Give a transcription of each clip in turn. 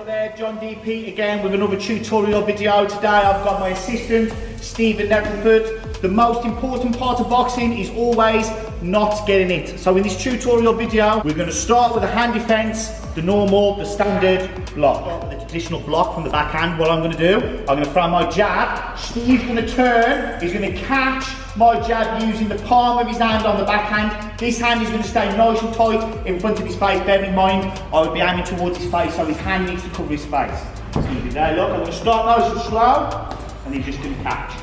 there, John DP again with another tutorial video. Today I've got my assistant, Steve at Nettleford. The most important part of boxing is always not getting it. So in this tutorial video, we're going to start with a hand defence, the normal, the standard block. The traditional block from the backhand. What I'm going to do, I'm going to throw my jab. Steve's going to turn, he's going to catch my jab using the palm of his hand on the backhand. This hand is going to stay nice and tight in front of his face. Bear in mind, I would be aiming towards his face, so his hand needs to cover his face. Stevie, there, look, I'm going to start nice and slow, and he's just going to catch.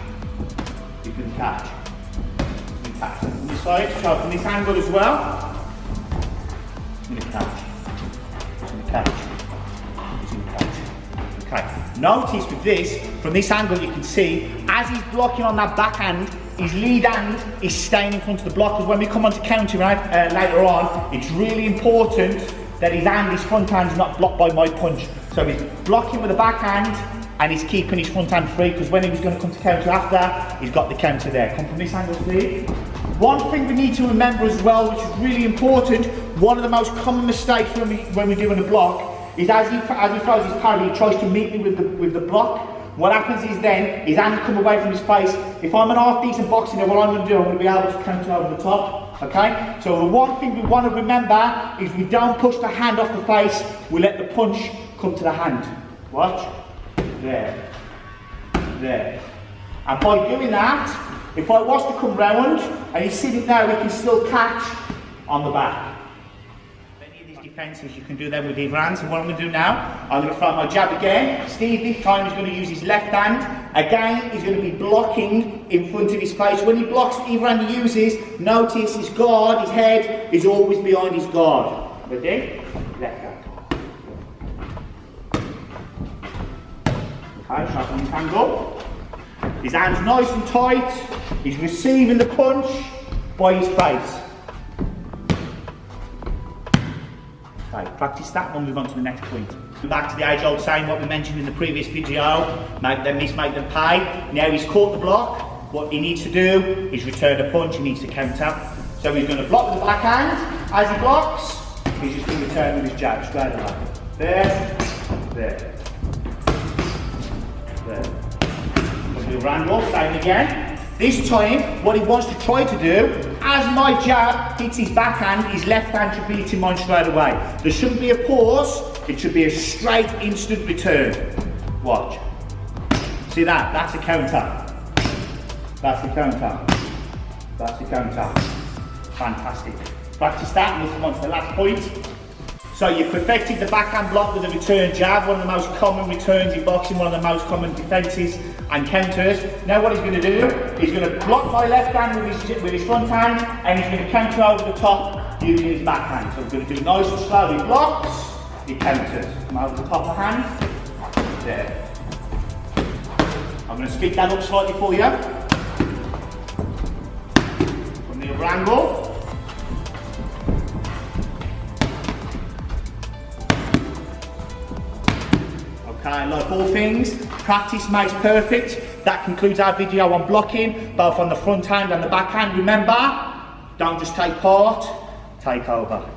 He's going to catch. He's going to catch. From this side, so from this angle as well. He's going to catch. He's going to catch. He's going to catch. Okay. Notice with this, from this angle you can see, as he's blocking on that backhand, his lead hand is staying in front of the block, because when we come on to counter later on, it's really important that his hand, his front hand, is not blocked by my punch. So he's blocking with the backhand and he's keeping his front hand free, because when he was going to come to counter after, he's got the counter there. Come from this angle, Steve. One thing we need to remember as well, which is really important, one of the most common mistakes when we're doing a block, is as he throws his parry, he tries to meet me with the block. What happens is then, his hand come away from his face. If I'm an half-decent boxer, what I'm going to do, I'm going to be able to counter over the top, okay? So the one thing we want to remember is we don't push the hand off the face, we let the punch come to the hand. Watch. There. There. And by doing that, if I was to come round, and he's sitting there, we can still catch on the back. Defences, you can do them with either hand. So what I'm going to do now, I'm going to throw my jab again. Steve this time is going to use his left hand. Again, he's going to be blocking in front of his face. When he blocks either hand he uses, notice his guard, his head is always behind his guard. Ready? Left hand. Okay, sharpen his angle. His hand's nice and tight. He's receiving the punch by his face. Okay, practice that, we'll move on to the next point. Back to the age-old saying, what we mentioned in the previous video, make them miss, make them pay. Now he's caught the block, what he needs to do is return a punch, he needs to counter. So he's going to block with the backhand. As he blocks, he's just going to return with his jab straight away. There, there, there. We'll wrangle, same again. This time, what he wants to try to do, as my jab hits his backhand, his left hand should be hitting mine straight away. There shouldn't be a pause, it should be a straight, instant return. Watch. See that? That's a counter. That's a counter. That's a counter. Fantastic. Practice that and we'll come on to the last point. So you've perfected the backhand block with a return jab, one of the most common returns in boxing, one of the most common defences and counters. Now what he's going to do, he's going to block my left hand with his front hand, and he's going to counter over the top using his backhand. So we're going to do nice and slow. He blocks, he counters. Come over the top of the hand. There. I'm going to speed that up slightly for you. From the other angle. Okay, like all things, practice makes perfect. That concludes our video on blocking, both on the front hand and the backhand. Remember, don't just take part, take over.